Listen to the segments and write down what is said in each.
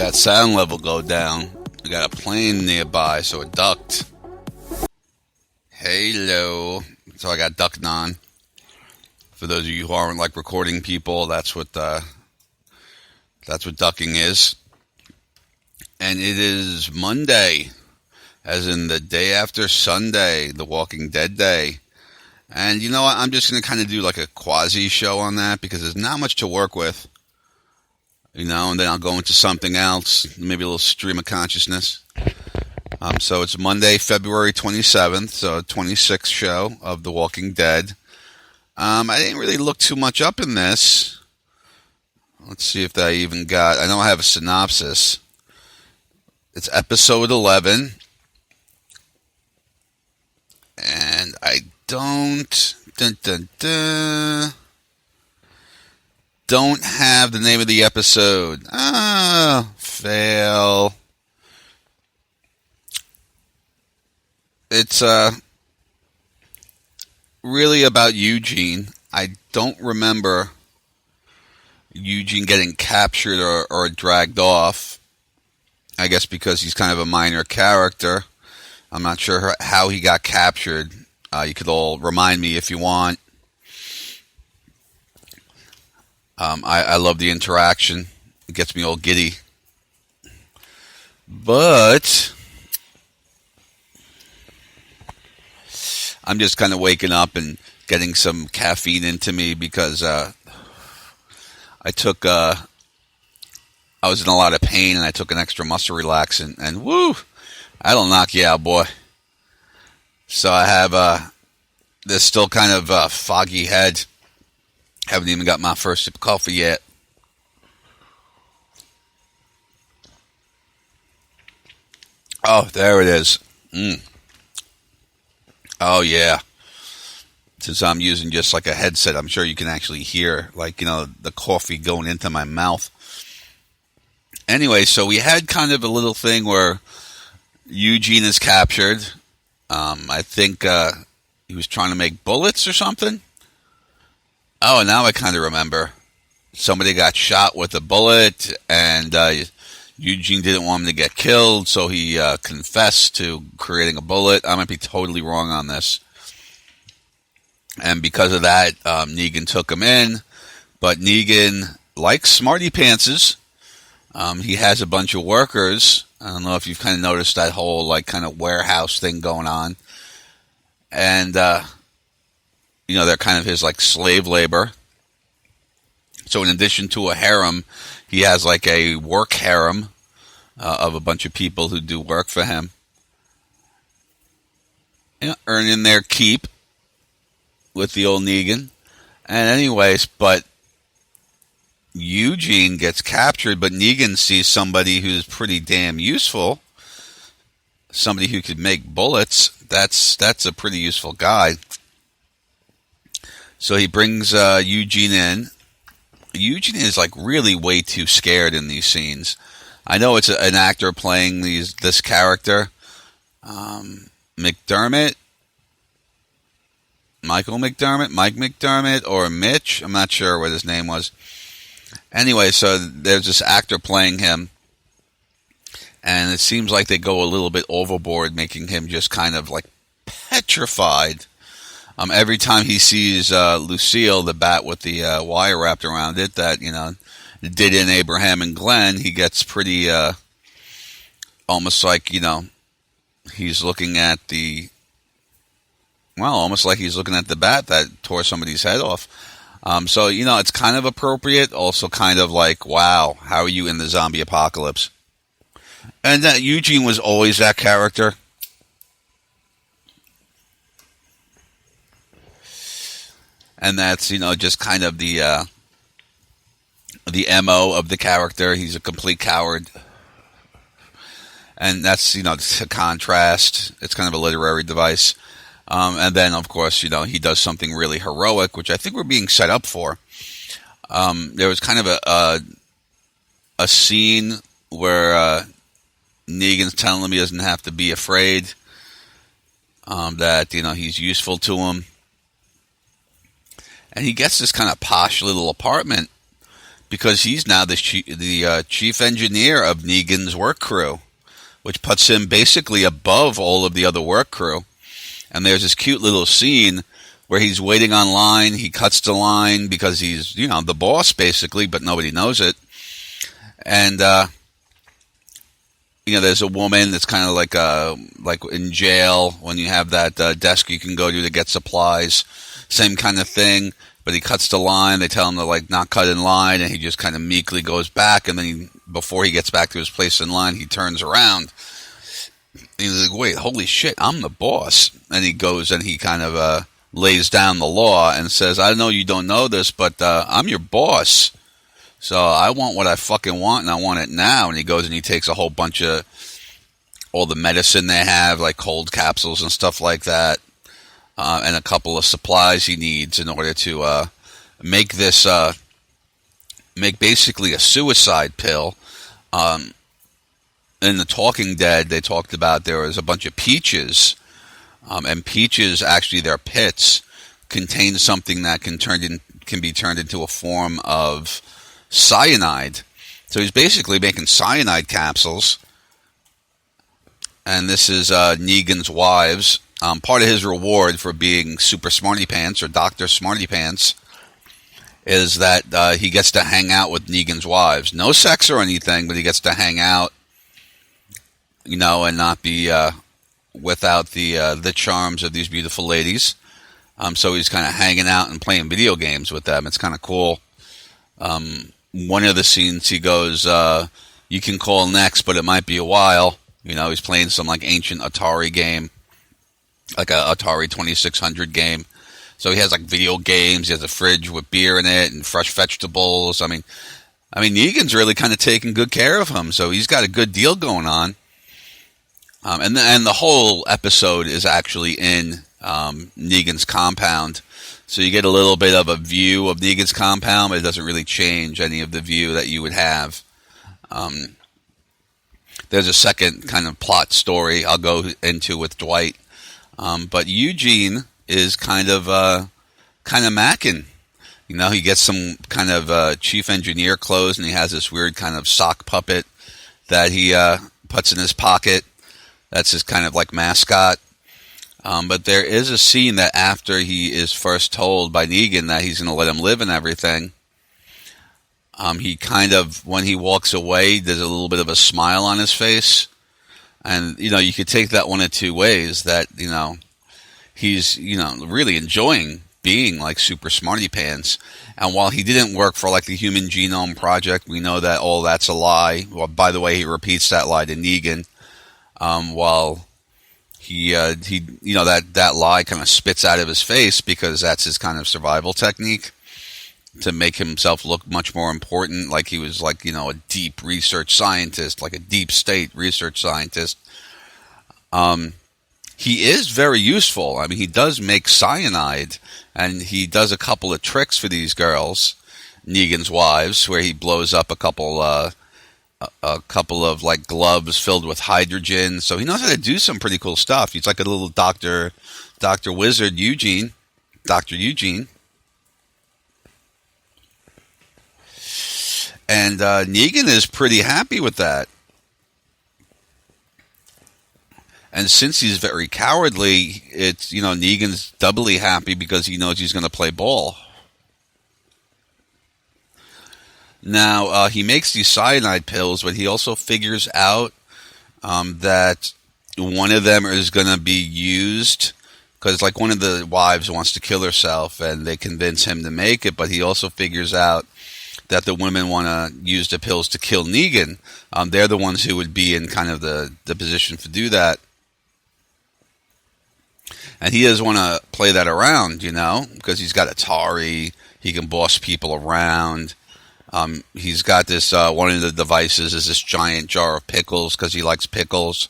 that sound level go down. We got a plane nearby, so it ducked. Hello. So I got ducked on. For those of you who aren't like recording people, that's what ducking is. And it is Monday, as in the day after Sunday, the Walking Dead day. And you know what? I'm just going to kind of do like a quasi show on that because there's not much to work with. You know, and then I'll go into something else, maybe a little stream of consciousness. So it's Monday, February 27th, so 26th show of The Walking Dead. I didn't really look too much up in this. Let's see if I even got... I know I have a synopsis. It's episode 11. And I don't have the name of the episode. Fail. It's really about Eugene. I don't remember Eugene getting captured or dragged off. I guess because he's kind of a minor character. I'm not sure how he got captured. You could all remind me if you want. I love the interaction. It gets me all giddy. But I'm just kind of waking up and getting some caffeine into me because I was in a lot of pain and I took an extra muscle relaxant and woo, that'll knock you out, boy. So I have this still kind of foggy head. Haven't even got my first sip of coffee yet. Oh, there it is. Oh, yeah. Since I'm using just like a headset, I'm sure you can actually hear, like, you know, the coffee going into my mouth. Anyway, so we had kind of a little thing where Eugene is captured. I think he was trying to make bullets or something. Oh, now I kind of remember. Somebody got shot with a bullet, and Eugene didn't want him to get killed, so he confessed to creating a bullet. I might be totally wrong on this. And because of that, Negan took him in. But Negan, like Smarty Pantses, he has a bunch of workers. I don't know if you've kind of noticed that whole like kind of warehouse thing going on. And you know, they're kind of his like slave labor. So in addition to a harem, he has like a work harem of a bunch of people who do work for him. You know, earning their keep with the old Negan. And anyways, but Eugene gets captured, but Negan sees somebody who's pretty damn useful. Somebody who could make bullets. That's a pretty useful guy. So he brings Eugene in. Eugene is like really way too scared in these scenes. I know it's an actor playing this character. McDermott, Mike McDermott, or Mitch. I'm not sure what his name was. Anyway, so there's this actor playing him. And it seems like they go a little bit overboard, making him just kind of like petrified. Every time he sees Lucille, the bat with the wire wrapped around it, that, you know, did in Abraham and Glenn, he gets pretty, almost like, you know, he's looking at almost like he's looking at the bat that tore somebody's head off. So, you know, it's kind of appropriate, also kind of like, wow, how are you in the zombie apocalypse? And Eugene was always that character. And that's, you know, just kind of the MO of the character. He's a complete coward. And that's, you know, it's a contrast. It's kind of a literary device. And then, of course, you know, he does something really heroic, which I think we're being set up for. There was kind of a scene where Negan's telling him he doesn't have to be afraid, that, you know, he's useful to him. And he gets this kind of posh little apartment because he's now the chief engineer of Negan's work crew, which puts him basically above all of the other work crew. And there's this cute little scene where he's waiting on line. He cuts the line because he's, the boss basically, but nobody knows it. And, there's a woman that's kind of like in jail when you have that desk you can go to get supplies. Same kind of thing, but he cuts the line. They tell him to not cut in line, and he just kind of meekly goes back. And then before he gets back to his place in line, he turns around. And he's like, wait, holy shit, I'm the boss. And he goes and he kind of lays down the law and says, I know you don't know this, but I'm your boss. So I want what I fucking want, and I want it now. And he goes and he takes a whole bunch of all the medicine they have, like cold capsules and stuff like that, and a couple of supplies he needs in order to make this, make basically a suicide pill. In The Talking Dead, they talked about there was a bunch of peaches, and peaches, actually their pits, contain something that can be turned into a form of cyanide. So he's basically making cyanide capsules, and this is Negan's wives. Part of his reward for being Super Smarty Pants or Dr. Smarty Pants is that he gets to hang out with Negan's wives. No sex or anything, but he gets to hang out, and not be without the charms of these beautiful ladies. So he's kind of hanging out and playing video games with them. It's kind of cool. One of the scenes he goes, you can call next, but it might be a while. He's playing some ancient Atari game, like a Atari 2600 game. So he has video games. He has a fridge with beer in it and fresh vegetables. I mean, Negan's really kind of taking good care of him. So he's got a good deal going on. And the whole episode is actually in Negan's compound. So you get a little bit of a view of Negan's compound, but it doesn't really change any of the view that you would have. There's a second kind of plot story I'll go into with Dwight. But Eugene is kind of macking. He gets some kind of chief engineer clothes, and he has this weird kind of sock puppet that he puts in his pocket. That's his kind of mascot. But there is a scene that after he is first told by Negan that he's going to let him live and everything, he kind of, when he walks away, there's a little bit of a smile on his face. And, you could take that one of two ways, that, he's, really enjoying being Super Smarty Pants. And while he didn't work for the Human Genome Project, we know that all that's a lie. Well, by the way, he repeats that lie to Negan. While he that lie kind of spits out of his face, because that's his kind of survival technique to make himself look much more important, like he was a deep research scientist, like a deep state research scientist. He is very useful. I mean, he does make cyanide, and he does a couple of tricks for these girls, Negan's wives, where he blows up a couple of gloves filled with hydrogen. So he knows how to do some pretty cool stuff. He's like a little Dr. Wizard Eugene. Dr. Eugene. And Negan is pretty happy with that. And since he's very cowardly, it's, Negan's doubly happy because he knows he's going to play ball. Now, he makes these cyanide pills, but he also figures out that one of them is going to be used, because one of the wives wants to kill herself, and they convince him to make it, but he also figures out that the women want to use the pills to kill Negan. They're the ones who would be in kind of the position to do that. And he doesn't want to play that around, because he's got Atari, he can boss people around. He's got this, one of the devices is this giant jar of pickles, because he likes pickles.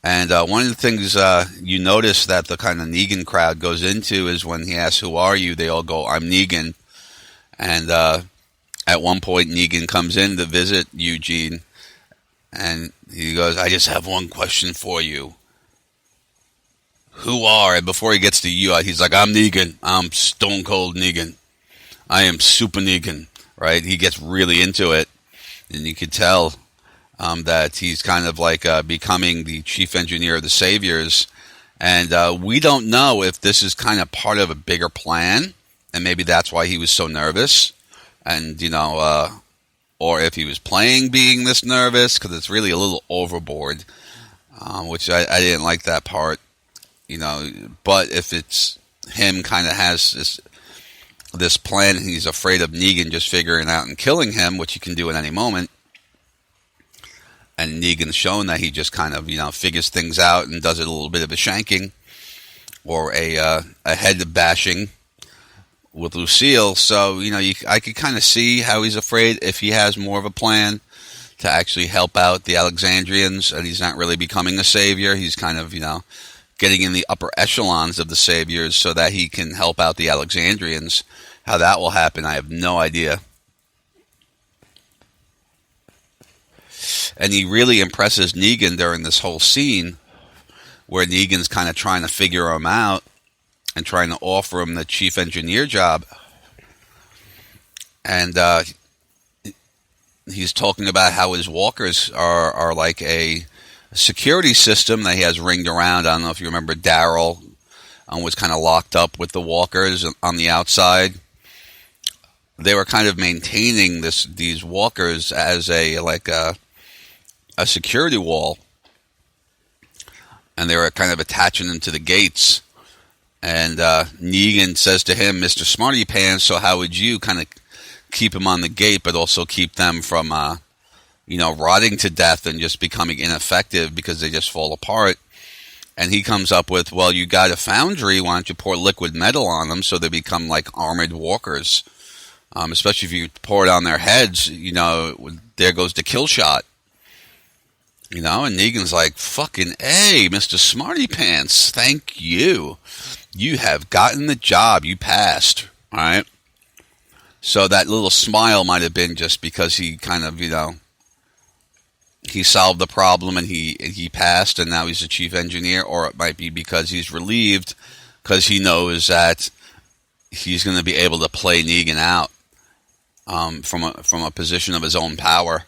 And one of the things you notice that the kind of Negan crowd goes into is when he asks, "Who are you?" they all go, "I'm Negan." And at one point, Negan comes in to visit Eugene, and he goes, "I just have one question for you. Who are?" And before he gets to you, he's like, "I'm Negan. I'm Stone Cold Negan. I am Super Negan. right? He gets really into it, and you can tell that he's kind of like becoming the chief engineer of the Saviors. And we don't know if this is kind of part of a bigger plan, and maybe that's why he was so nervous, and or if he was playing being this nervous, because it's really a little overboard, which I didn't like that part, But if it's him kind of has this plan, and he's afraid of Negan just figuring out and killing him, which he can do at any moment. And Negan's shown that he just kind of, figures things out and does it a little bit of a shanking or a head bashing with Lucille. So, I could kind of see how he's afraid if he has more of a plan to actually help out the Alexandrians, and he's not really becoming a savior. He's kind of, getting in the upper echelons of the saviors so that he can help out the Alexandrians. How that will happen, I have no idea. And he really impresses Negan during this whole scene where Negan's kind of trying to figure him out and trying to offer him the chief engineer job. And he's talking about how his walkers are like a security system that he has ringed around. I don't know if you remember Daryl was kind of locked up with the walkers on the outside. They were kind of maintaining these walkers as a security wall, and they were kind of attaching them to the gates. And Negan says to him, Mr. Smarty Pants, so how would you kind of keep them on the gate, but also keep them from, rotting to death and just becoming ineffective because they just fall apart? And he comes up with, well, you got a foundry, why don't you pour liquid metal on them so they become like armored walkers? Especially if you pour it on their heads, there goes the kill shot. And Negan's like, fucking A, Mr. Smarty Pants, thank you. You have gotten the job. You passed. All right. So that little smile might have been just because he kind of, he solved the problem and he passed and now he's the chief engineer, or it might be because he's relieved because he knows that he's going to be able to play Negan out from a position of his own power.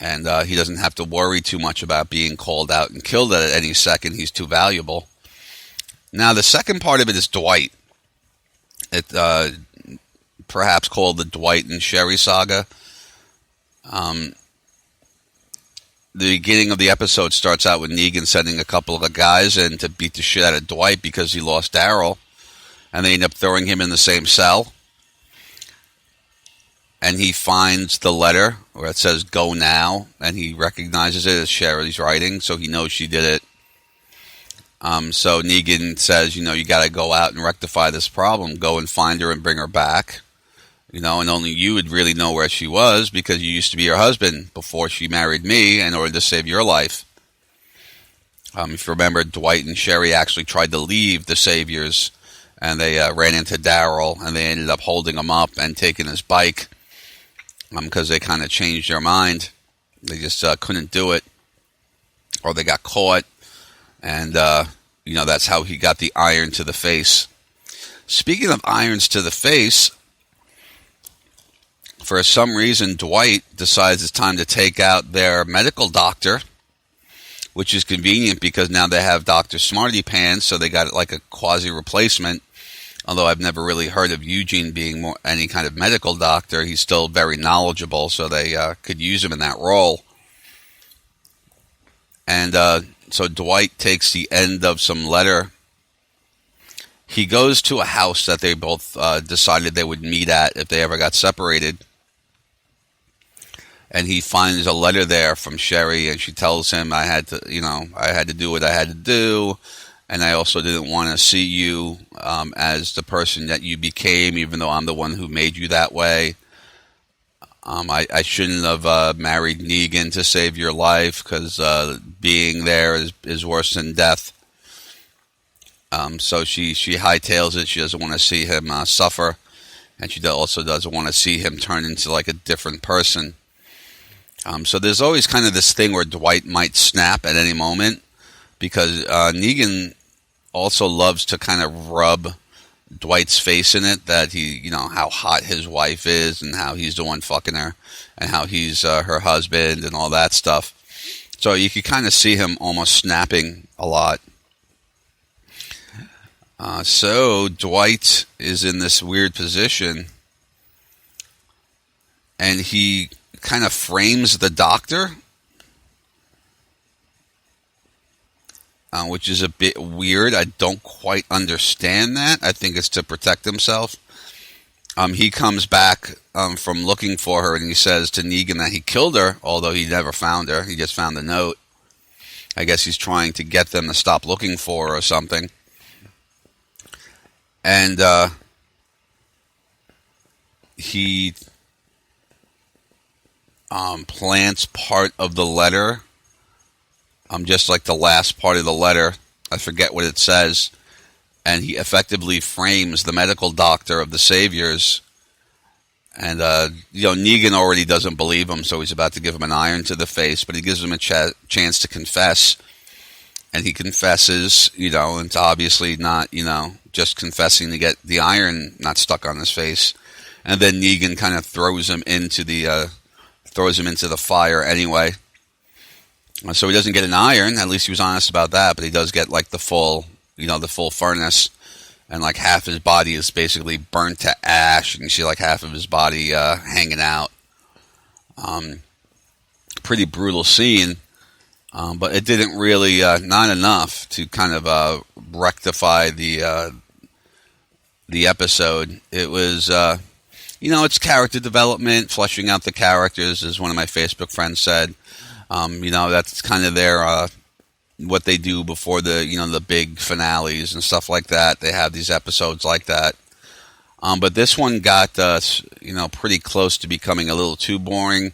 And he doesn't have to worry too much about being called out and killed at any second. He's too valuable. Now, the second part of it is Dwight. It perhaps called the Dwight and Sherry saga. The beginning of the episode starts out with Negan sending a couple of guys in to beat the shit out of Dwight because he lost Daryl. And they end up throwing him in the same cell. And he finds the letter where it says, go now. And he recognizes it as Sherry's writing, so he knows she did it. So Negan says, you got to go out and rectify this problem. Go and find her and bring her back. And only you would really know where she was because you used to be her husband before she married me in order to save your life. If you remember, Dwight and Sherry actually tried to leave the Saviors, and they ran into Daryl, and they ended up holding him up and taking his bike. Because they kind of changed their mind. They just couldn't do it. Or they got caught. And, that's how he got the iron to the face. Speaking of irons to the face, for some reason, Dwight decides it's time to take out their medical doctor, which is convenient because now they have Dr. Smarty Pants, so they got like a quasi-replacement. Although I've never really heard of Eugene being any kind of medical doctor, he's still very knowledgeable, so they could use him in that role. And so Dwight takes the end of some letter. He goes to a house that they both decided they would meet at if they ever got separated. And he finds a letter there from Sherry, and she tells him, I had to do what I had to do. And I also didn't want to see you as the person that you became, even though I'm the one who made you that way. I shouldn't have married Negan to save your life, because being there is worse than death. So she hightails it. She doesn't want to see him suffer. And she also doesn't want to see him turn into like a different person. So there's always kind of this thing where Dwight might snap at any moment, because Negan also loves to kind of rub Dwight's face in it, that he, how hot his wife is and how he's the one fucking her and how he's her husband and all that stuff. So you could kind of see him almost snapping a lot. So Dwight is in this weird position, and he kind of frames the doctor, which is a bit weird. I don't quite understand that. I think it's to protect himself. He comes back from looking for her, and he says to Negan that he killed her, although he never found her. He just found the note. I guess he's trying to get them to stop looking for her or something. And he plants part of the letter, just like the last part of the letter. I forget what it says. And he effectively frames the medical doctor of the Saviors. And, Negan already doesn't believe him, so he's about to give him an iron to the face, but he gives him a chance to confess. And he confesses, and it's obviously not, just confessing to get the iron not stuck on his face. And then Negan kind of throws him into the fire anyway. So he doesn't get an iron. At least he was honest about that. But he does get like the full furnace, and like half his body is basically burnt to ash, and you see like half of his body hanging out. Pretty brutal scene. But it didn't really, not enough to kind of rectify the episode. It was, it's character development, fleshing out the characters, as one of my Facebook friends said. That's kind of their what they do before the big finales and stuff like that. They have these episodes like that. But this one got pretty close to becoming a little too boring.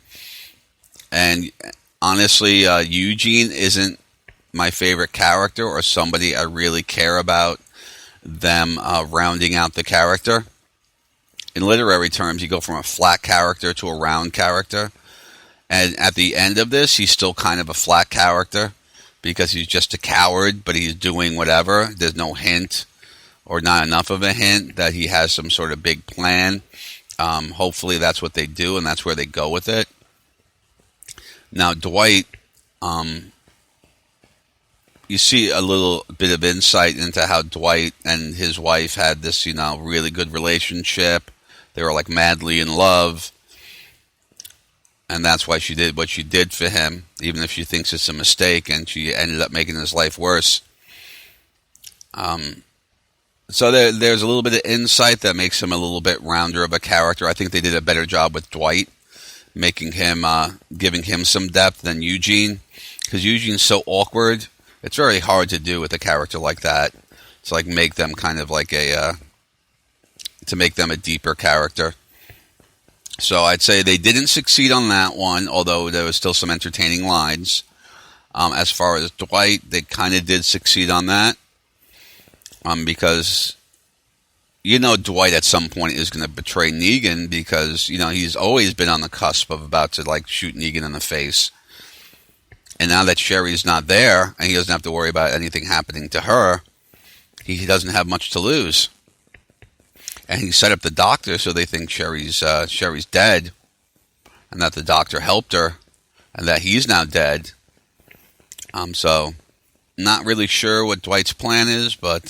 And honestly, Eugene isn't my favorite character or somebody I really care about them rounding out the character. In literary terms, you go from a flat character to a round character. And at the end of this, he's still kind of a flat character because he's just a coward, but he's doing whatever. There's no hint, or not enough of a hint, that he has some sort of big plan. Hopefully that's what they do, and that's where they go with it. Now, Dwight, you see a little bit of insight into how Dwight and his wife had this, really good relationship. They were like madly in love. And that's why she did what she did for him, even if she thinks it's a mistake, and she ended up making his life worse. So there's a little bit of insight that makes him a little bit rounder of a character. I think they did a better job with Dwight, making him, giving him some depth than Eugene, because Eugene's so awkward. It's very hard to do with a character like that. It's like make them kind of like to make them a deeper character. So I'd say they didn't succeed on that one, although there was still some entertaining lines. As far as Dwight, they kind of did succeed on that. Because, Dwight at some point is going to betray Negan because, he's always been on the cusp of about to, like, shoot Negan in the face. And now that Sherry's not there, and he doesn't have to worry about anything happening to her, he doesn't have much to lose. And he set up the doctor so they think Sherry's dead, and that the doctor helped her, and that he's now dead. So not really sure what Dwight's plan is, but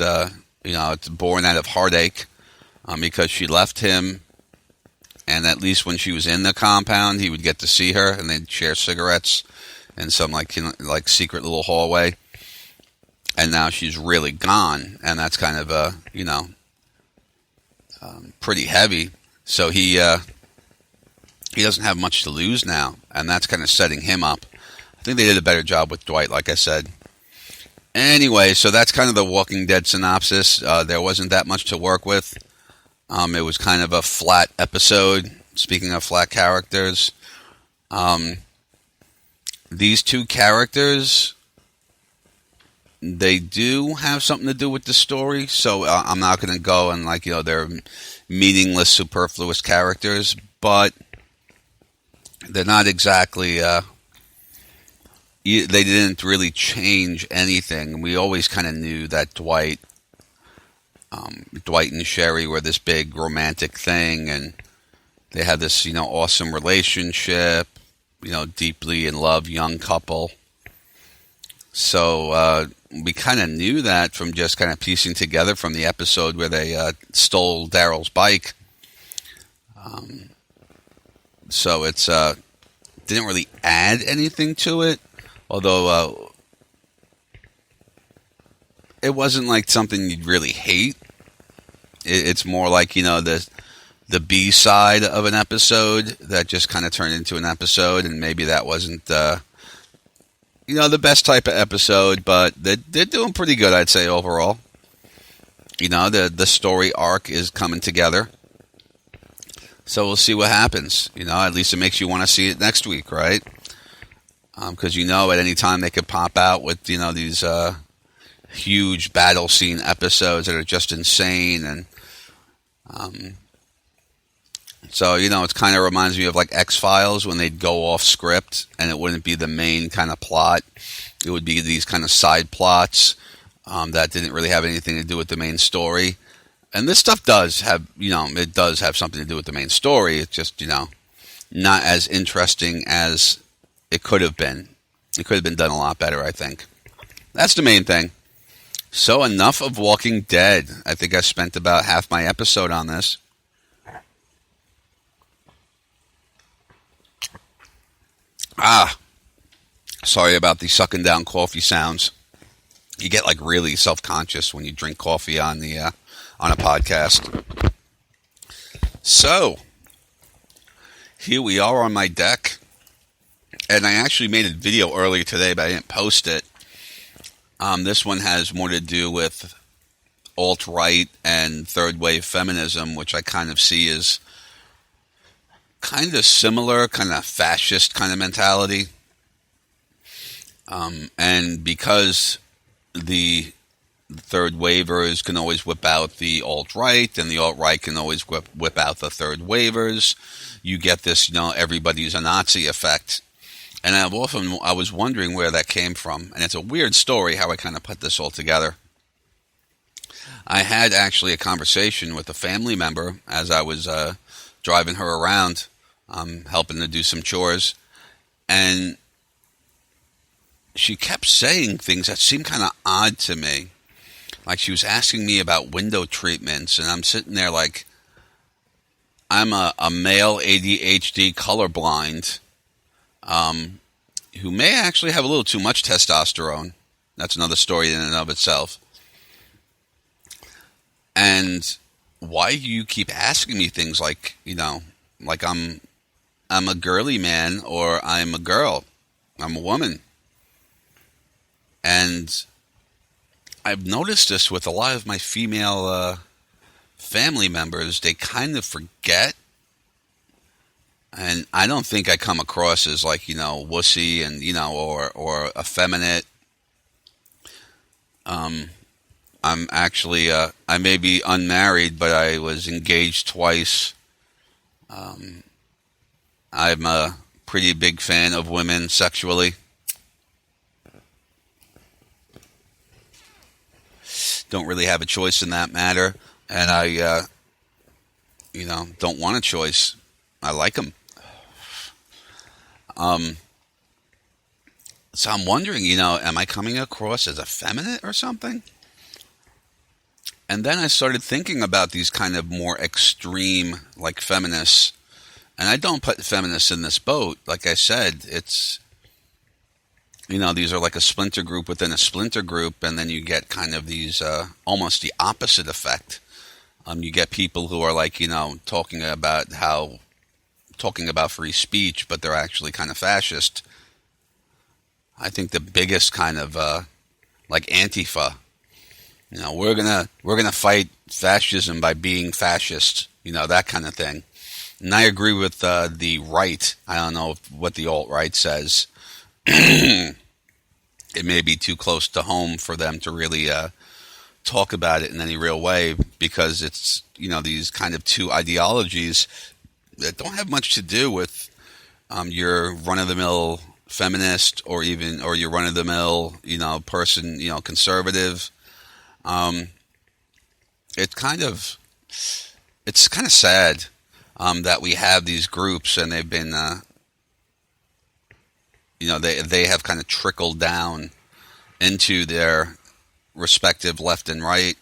it's born out of heartache because she left him, and at least when she was in the compound, he would get to see her, and they'd share cigarettes in some like secret little hallway. And now she's really gone, and that's kind of pretty heavy. So he doesn't have much to lose now, and that's kind of setting him up. I think they did a better job with Dwight, like I said. Anyway, so that's kind of the Walking Dead synopsis. There wasn't that much to work with. It was kind of a flat episode. Speaking of flat characters, these two characters, they do have something to do with the story, so I'm not going to go and they're meaningless, superfluous characters, but they're not exactly, they didn't really change anything. We always kind of knew that Dwight Dwight and Sherry were this big romantic thing, and they had this, awesome relationship, deeply in love young couple. So we kind of knew that from just kind of piecing together from the episode where they stole Daryl's bike. So it's didn't really add anything to it, although it wasn't like something you'd really hate. It's more like, the B side of an episode that just kind of turned into an episode, and maybe that wasn't the best type of episode, but they're doing pretty good, I'd say, overall. The story arc is coming together. So we'll see what happens. At least it makes you want to see it next week, right? Because at any time they could pop out with, these huge battle scene episodes that are just insane. And so, it kind of reminds me of like X-Files when they'd go off script and it wouldn't be the main kind of plot. It would be these kind of side plots that didn't really have anything to do with the main story. And this stuff does have, it does have something to do with the main story. It's just, not as interesting as it could have been. It could have been done a lot better, I think. That's the main thing. So enough of Walking Dead. I think I spent about half my episode on this. Sorry about the sucking down coffee sounds. You get like really self-conscious when you drink coffee on the on a podcast. So here we are on my deck, and I actually made a video earlier today, but I didn't post it. This one has more to do with alt-right and third-wave feminism, which I kind of see as kind of similar, kind of fascist kind of mentality. And because the third wavers can always whip out the alt-right, and the alt-right can always whip out the third wavers, you get this, everybody's a Nazi effect. And I was wondering where that came from. And it's a weird story how I kind of put this all together. I had actually a conversation with a family member as I was driving her around, helping to do some chores. And she kept saying things that seemed kind of odd to me. Like she was asking me about window treatments, and I'm sitting there like, I'm a male ADHD colorblind who may actually have a little too much testosterone. That's another story in and of itself. And why do you keep asking me things like, like I'm a girly man or I'm a girl, I'm a woman? And I've noticed this with a lot of my female family members. They kind of forget. And I don't think I come across as like, wussy and, or effeminate. I'm actually, I may be unmarried, but I was engaged twice. I'm a pretty big fan of women sexually. Don't really have a choice in that matter. And I, don't want a choice. I like them. So I'm wondering, am I coming across as effeminate or something? And then I started thinking about these kind of more extreme, like feminists. And I don't put feminists in this boat. Like I said, it's, these are like a splinter group within a splinter group. And then you get kind of these, almost the opposite effect. You get people who are like, talking about free speech, but they're actually kind of fascist. I think the biggest kind of, like Antifa, we're gonna fight fascism by being fascist, that kind of thing. And I agree with the right. I don't know what the alt-right says. It may be too close to home for them to really talk about it in any real way, because it's, these kind of two ideologies that don't have much to do with your run-of-the-mill feminist or your run-of-the-mill, person, conservative. it kind of it's kind of sad that we have these groups, and they've been they have kind of trickled down into their respective left and right,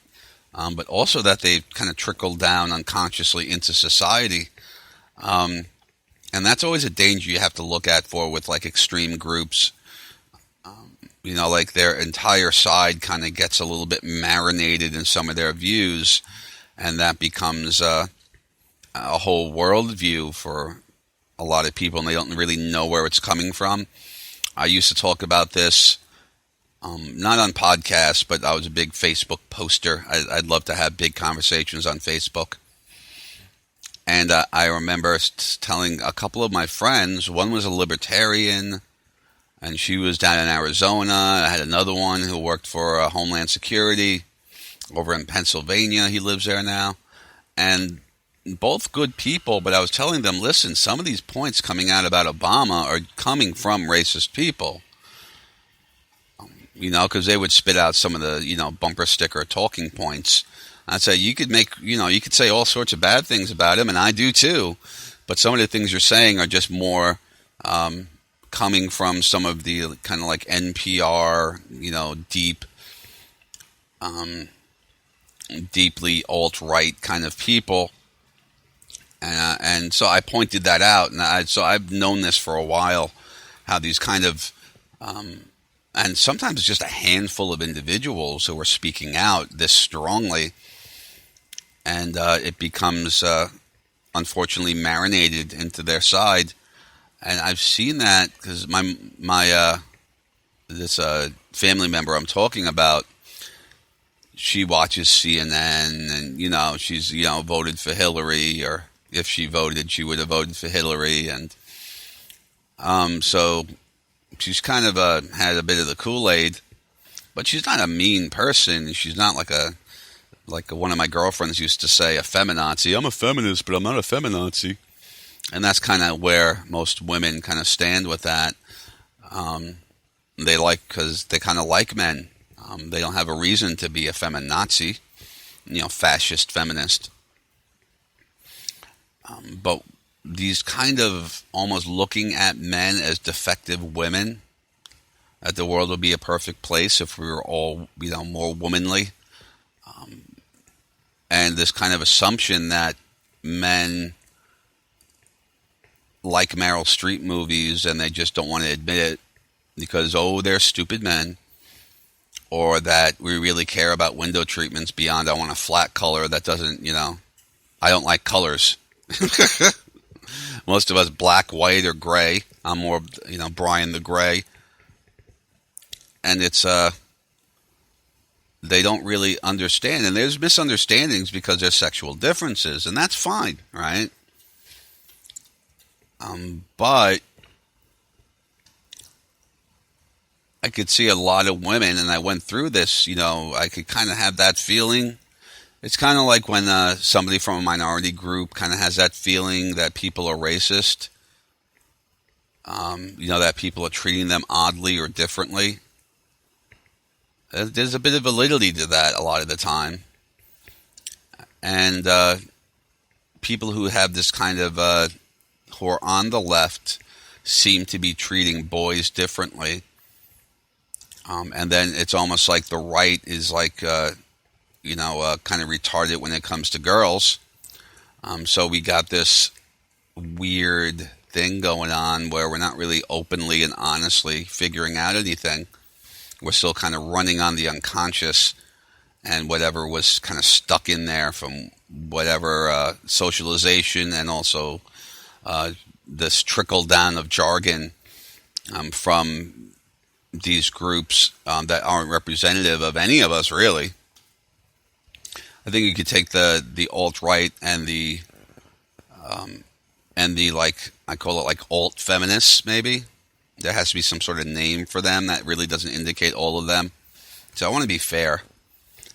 but also that they've kind of trickled down unconsciously into society. And that's always a danger you have to look at for with like extreme groups. Like their entire side kind of gets a little bit marinated in some of their views, and that becomes a whole worldview for a lot of people, and they don't really know where it's coming from. I used to talk about this, not on podcasts, but I was a big Facebook poster. I'd love to have big conversations on Facebook. And I remember telling a couple of my friends, one was a libertarian, and she was down in Arizona. I had another one who worked for Homeland Security over in Pennsylvania. He lives there now. And both good people, but I was telling them, listen, some of these points coming out about Obama are coming from racist people. Because they would spit out some of the, bumper sticker talking points. I'd say you could say all sorts of bad things about him, and I do too. But some of the things you're saying are just more coming from some of the kind of like NPR, deeply alt-right kind of people. And so I pointed that out, and so I've known this for a while, how these kind of, and sometimes it's just a handful of individuals who are speaking out this strongly, and it becomes, unfortunately, marinated into their side. And I've seen that because this family member I'm talking about, she watches CNN, and she's voted for Hillary, or if she voted, she would have voted for Hillary, and so she's kind of had a bit of the Kool-Aid, but she's not a mean person. She's not like one of my girlfriends used to say, a feminazi. I'm a feminist, but I'm not a feminazi. And that's kind of where most women kind of stand with that. Because they kind of like men. They don't have a reason to be a feminazi, fascist feminist. But these kind of almost looking at men as defective women, that the world would be a perfect place if we were all, more womanly. And this kind of assumption that men like Meryl Streep movies and they just don't want to admit it because, they're stupid men, or that we really care about window treatments beyond I want a flat color that doesn't, I don't like colors. Most of us black, white, or gray. I'm more, Brian the Gray. And it's, they don't really understand. And there's misunderstandings because there's sexual differences, and that's fine, right? But I could see a lot of women, and I went through this, I could kind of have that feeling. It's kind of like when somebody from a minority group kind of has that feeling that people are racist, that people are treating them oddly or differently. There's a bit of validity to that a lot of the time. And people who have this kind of, who are on the left, seem to be treating boys differently. And then it's almost like the right is like, kind of retarded when it comes to girls. So we got this weird thing going on where we're not really openly and honestly figuring out anything. We're still kind of running on the unconscious and whatever was kind of stuck in there from whatever socialization, and also this trickle down of jargon from these groups that aren't representative of any of us, really. I think you could take the alt-right and the like, I call it like alt-feminists, maybe. There has to be some sort of name for them that really doesn't indicate all of them. So I want to be fair.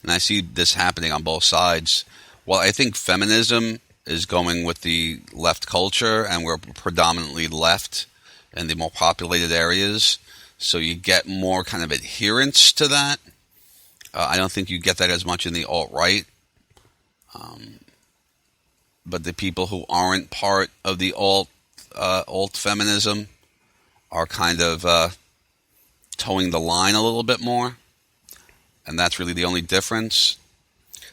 And I see this happening on both sides. Well, I think feminism is going with the left culture, and we're predominantly left in the more populated areas. So you get more kind of adherence to that. I don't think you get that as much in the alt-right. But the people who aren't part of the alt-feminism are kind of towing the line a little bit more. And that's really the only difference.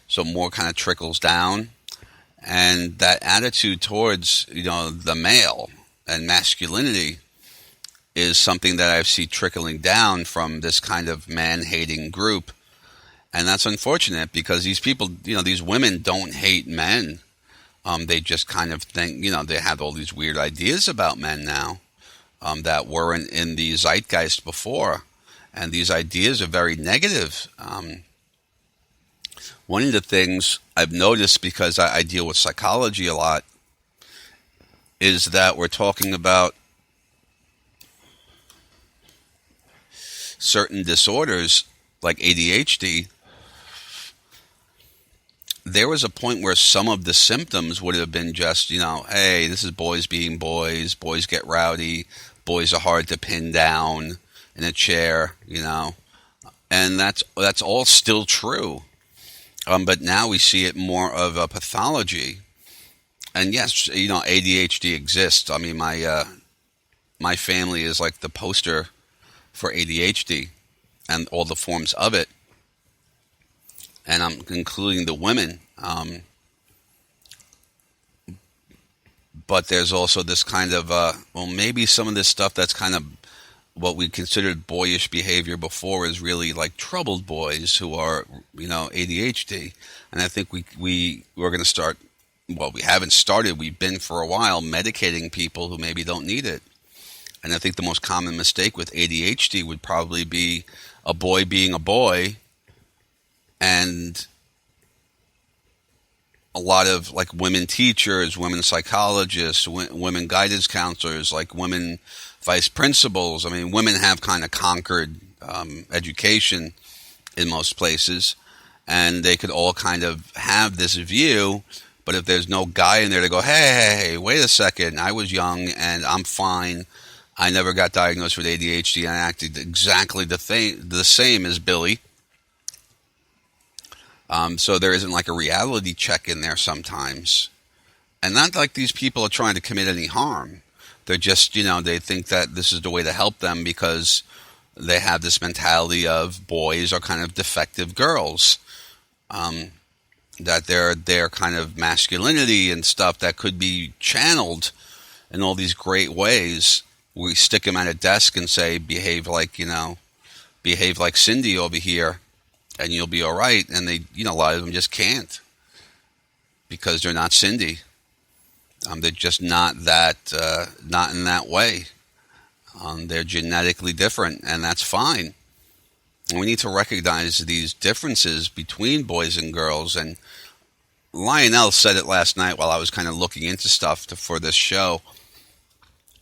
So more kind of trickles down. And that attitude towards, the male and masculinity is something that I see trickling down from this kind of man-hating group. And that's unfortunate because these people, these women don't hate men. They just kind of think, they have all these weird ideas about men now that weren't in the zeitgeist before. And these ideas are very negative. One of the things I've noticed, because I deal with psychology a lot, is that we're talking about certain disorders like ADHD. There was a point where some of the symptoms would have been just, hey, this is boys being boys, boys get rowdy, boys are hard to pin down in a chair, and that's all still true. But now we see it more of a pathology. And yes, ADHD exists. I mean, my family is like the poster for ADHD and all the forms of it. And I'm including the women. But there's also this kind of, maybe some of this stuff that's kind of what we considered boyish behavior before is really like troubled boys who are, ADHD. And I think we're going to start, we haven't started, we've been for a while medicating people who maybe don't need it. And I think the most common mistake with ADHD would probably be a boy being a boy, and a lot of like women teachers, women psychologists, women guidance counselors, like women vice principals. I mean, women have kind of conquered education in most places, and they could all kind of have this view. But if there's no guy in there to go, hey, wait a second, I was young and I'm fine. I never got diagnosed with ADHD and I acted exactly the same as Billy. So there isn't like a reality check in there sometimes. And not like these people are trying to commit any harm. They're just, they think that this is the way to help them because they have this mentality of boys are kind of defective girls. That their kind of masculinity and stuff that could be channeled in all these great ways. We stick them at a desk and say, behave like Cindy over here, and you'll be all right. And they, a lot of them just can't because they're not Cindy. They're just not not in that way. They're genetically different, and that's fine. And we need to recognize these differences between boys and girls. And Lionel said it last night while I was kind of looking into stuff for this show.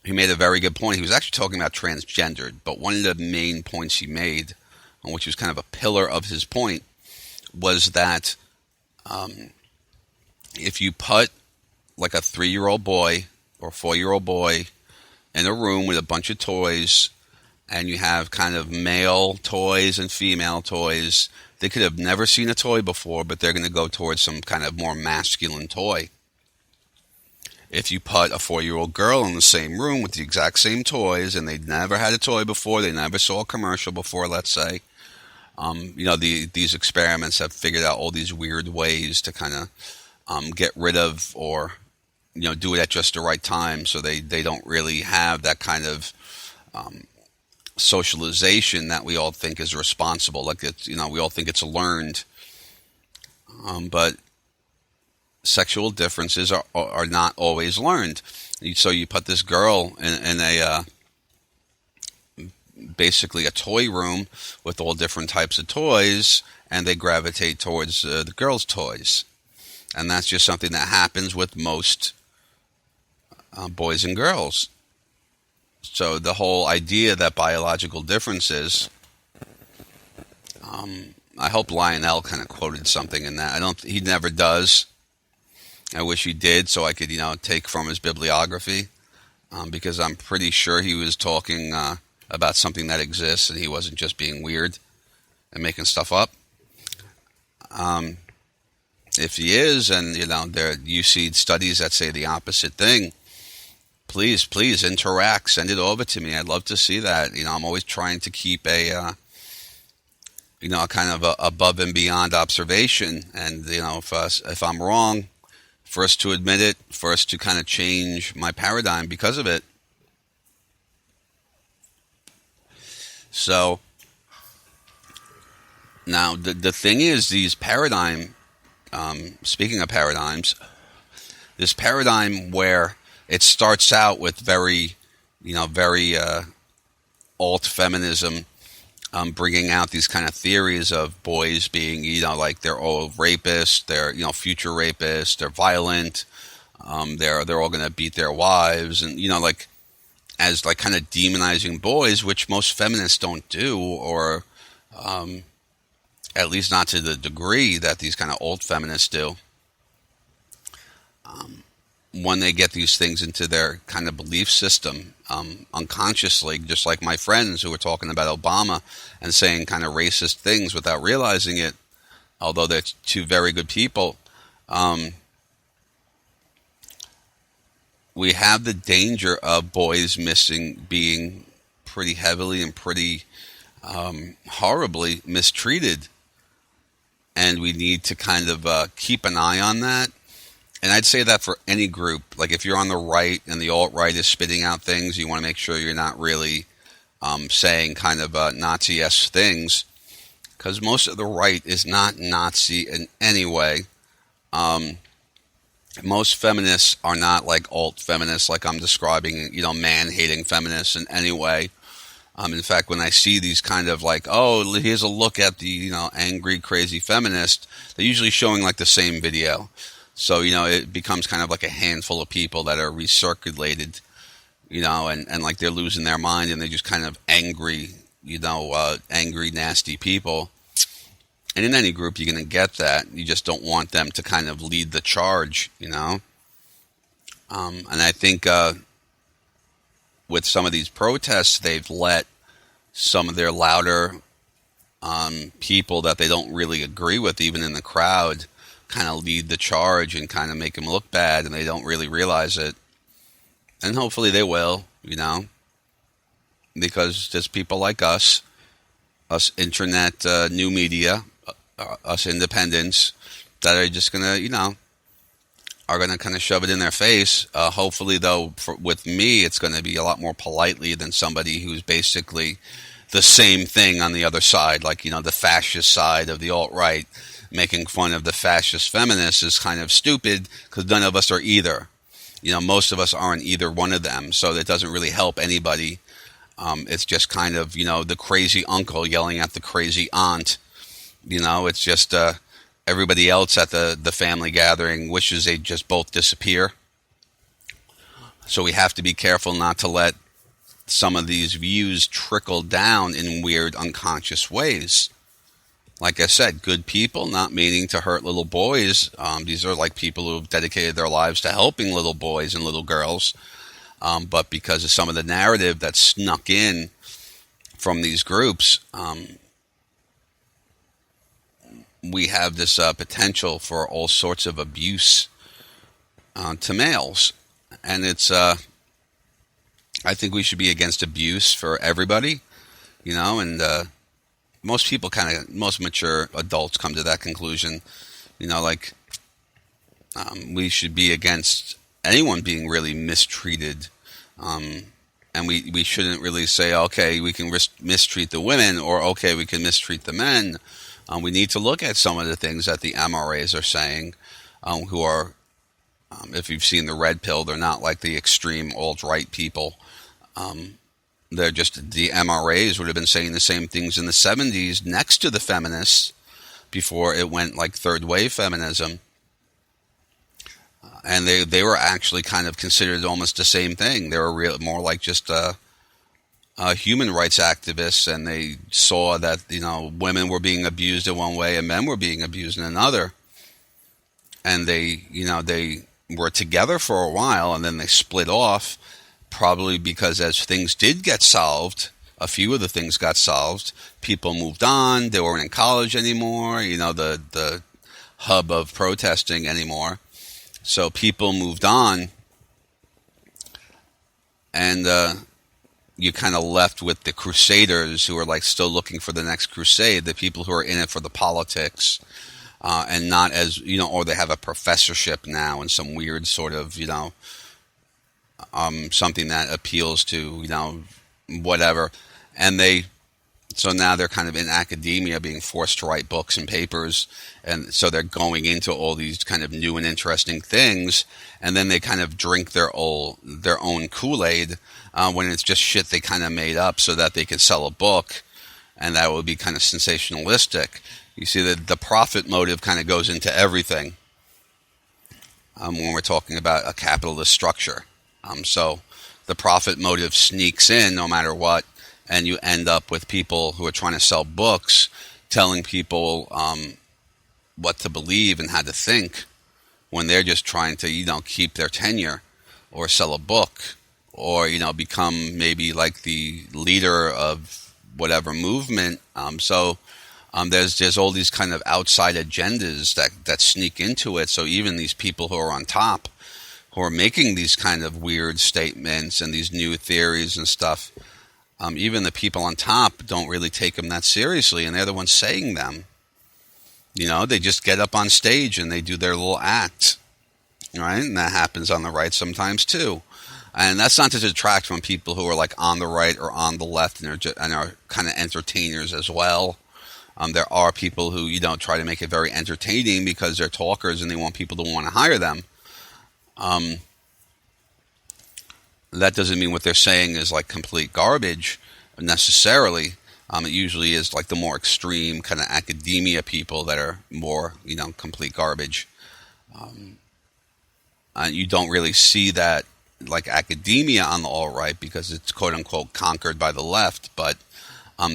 He made a very good point. He was actually talking about transgendered, but one of the main points he made, which was kind of a pillar of his point, was that if you put like a 3-year-old boy or 4-year-old boy in a room with a bunch of toys, and you have kind of male toys and female toys, they could have never seen a toy before, but they're going to go towards some kind of more masculine toy. If you put a 4-year-old girl in the same room with the exact same toys, and they'd never had a toy before, they never saw a commercial before, let's say, these experiments have figured out all these weird ways to kind of get rid of or, do it at just the right time, so they don't really have that kind of socialization that we all think is responsible. Like it's, we all think it's learned, but sexual differences are not always learned. So you put this girl in a basically a toy room with all different types of toys, and they gravitate towards the girls' toys, and that's just something that happens with most boys and girls. So the whole idea that biological differences, I hope Lionel kind of quoted something in that. He never does. I wish he did, so I could, take from his bibliography, because I'm pretty sure he was talking about something that exists, and he wasn't just being weird and making stuff up. if he is, and there you see studies that say the opposite thing, please interact, send it over to me. I'd love to see that. I'm always trying to keep a kind of a above and beyond observation, and if I'm wrong, first to admit it, first to kind of change my paradigm because of it. So now the thing is, these speaking of paradigms, this paradigm where it starts out with very alt-feminism, bringing out these kind of theories of boys being, like they're all rapists, they're, future rapists, they're violent, they're all going to beat their wives, and, like, as like kind of demonizing boys, which most feminists don't do, or at least not to the degree that these kind of old feminists do. When they get these things into their kind of belief system, unconsciously, just like my friends who were talking about Obama and saying kind of racist things without realizing it, although they're two very good people, we have the danger of boys being pretty heavily and pretty horribly mistreated. And we need to kind of keep an eye on that. And I'd say that for any group. Like if you're on the right and the alt-right is spitting out things, you want to make sure you're not really saying kind of Nazi-esque things. Because most of the right is not Nazi in any way. Most feminists are not like alt-feminists, like I'm describing, man-hating feminists in any way. In fact, when I see these kind of like, oh, here's a look at the, angry, crazy feminist, they're usually showing like the same video. So, it becomes kind of like a handful of people that are recirculated, and like they're losing their mind and they're just kind of angry, angry, nasty people. And in any group, you're going to get that. You just don't want them to kind of lead the charge, And I think with some of these protests, they've let some of their louder people that they don't really agree with, even in the crowd, kind of lead the charge and kind of make them look bad, and they don't really realize it. And hopefully they will, because there's people like us internet, new media, us independents, that are just going to, are going to kind of shove it in their face. Hopefully, though, with me, it's going to be a lot more politely than somebody who's basically the same thing on the other side, like, the fascist side of the alt-right. Making fun of the fascist feminists is kind of stupid because none of us are either. Most of us aren't either one of them, so that doesn't really help anybody. It's just kind of, the crazy uncle yelling at the crazy aunt. It's just everybody else at the family gathering wishes they'd just both disappear. So we have to be careful not to let some of these views trickle down in weird, unconscious ways. Like I said, good people, not meaning to hurt little boys. These are like people who've dedicated their lives to helping little boys and little girls. But because of some of the narrative that's snuck in from these groups, we have this potential for all sorts of abuse to males. And it's, I think we should be against abuse for everybody, and most people most mature adults come to that conclusion, we should be against anyone being really mistreated. And we shouldn't really say, okay, we can mistreat the women, or okay, we can mistreat the men. We need to look at some of the things that the MRAs are saying, who are, if you've seen the red pill, they're not like the extreme alt-right people. They're just, the MRAs would have been saying the same things in the 70s next to the feminists before it went like third wave feminism. And they were actually kind of considered almost the same thing. They were more like just human rights activists, and they saw that, women were being abused in one way and men were being abused in another. And they were together for a while, and then they split off. Probably because as things did get solved, a few of the things got solved, people moved on, they weren't in college anymore, the hub of protesting anymore. So people moved on, and you kind of left with the crusaders who are like still looking for the next crusade, the people who are in it for the politics, and not as, or they have a professorship now in some weird sort of, something that appeals to, whatever. And so now they're kind of in academia being forced to write books and papers. And so they're going into all these kind of new and interesting things. And then they kind of drink their own Kool-Aid when it's just shit they kind of made up so that they can sell a book. And that would be kind of sensationalistic. You see that the profit motive kind of goes into everything when we're talking about a capitalist structure. So the profit motive sneaks in no matter what. And you end up with people who are trying to sell books, telling people what to believe and how to think, when they're just trying to, keep their tenure or sell a book or, become maybe like the leader of whatever movement. So there's all these kind of outside agendas that sneak into it. So even these people who are on top, who are making these kind of weird statements and these new theories and stuff, even the people on top don't really take them that seriously, and they're the ones saying them. They just get up on stage and they do their little act, right? And that happens on the right sometimes too. And that's not to detract from people who are like on the right or on the left and are kind of entertainers as well. There are people who, try to make it very entertaining because they're talkers and they want people to want to hire them. That doesn't mean what they're saying is like complete garbage necessarily. It usually is like the more extreme kind of academia people that are more, complete garbage. And you don't really see that like academia on the alt-right because it's quote unquote conquered by the left. But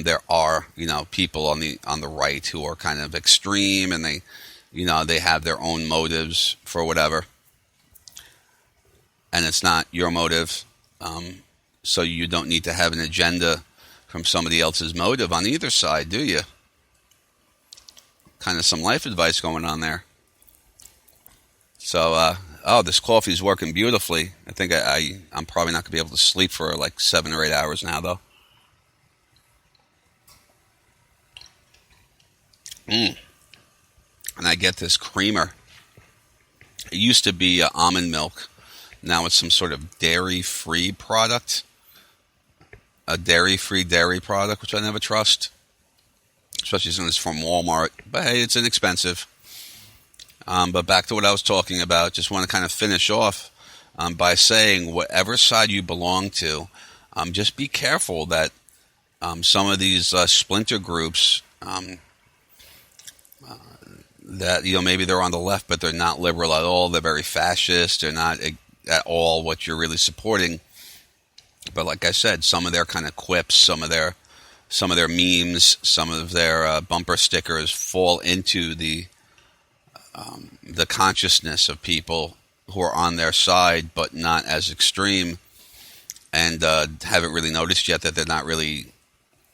there are, people on the right who are kind of extreme, and they have their own motives for whatever. And it's not your motive. So you don't need to have an agenda from somebody else's motive on either side, do you? Kind of some life advice going on there. So, this coffee's working beautifully. I think I'm probably not going to be able to sleep for like 7 or 8 hours now, though. And I get this creamer. It used to be almond milk. Now it's some sort of dairy-free product. A dairy-free dairy product, which I never trust. Especially since it's from Walmart. But hey, it's inexpensive. But back to what I was talking about. Just want to kind of finish off by saying whatever side you belong to, just be careful that some of these splinter groups that, maybe they're on the left, but they're not liberal at all. They're very fascist. They're not at all what you're really supporting. But like I said, some of their kind of quips, some of their memes, some of their bumper stickers fall into the consciousness of people who are on their side, but not as extreme, and haven't really noticed yet that they're not really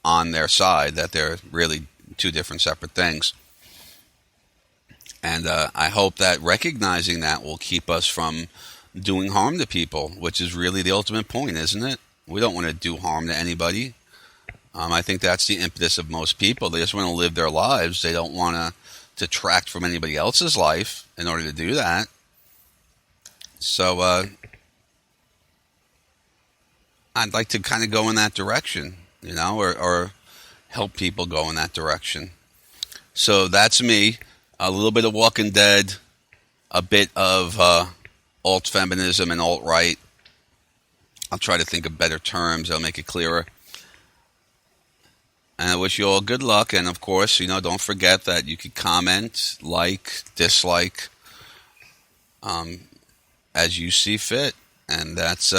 on their side, that they're really two different separate things. And I hope that recognizing that will keep us from doing harm to people, which is really the ultimate point, isn't it? We don't want to do harm to anybody. I think that's the impetus of most people. They just want to live their lives. They don't want to detract from anybody else's life in order to do that. So I'd like to kind of go in that direction, or help people go in that direction. So that's me. A little bit of Walking Dead, a bit of alt-feminism and alt-right. I'll try to think of better terms. I'll make it clearer. And I wish you all good luck. And of course, don't forget that you can comment, like, dislike, as you see fit. And that's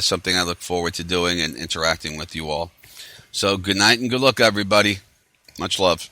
something I look forward to doing and interacting with you all. So good night and good luck, everybody. Much love.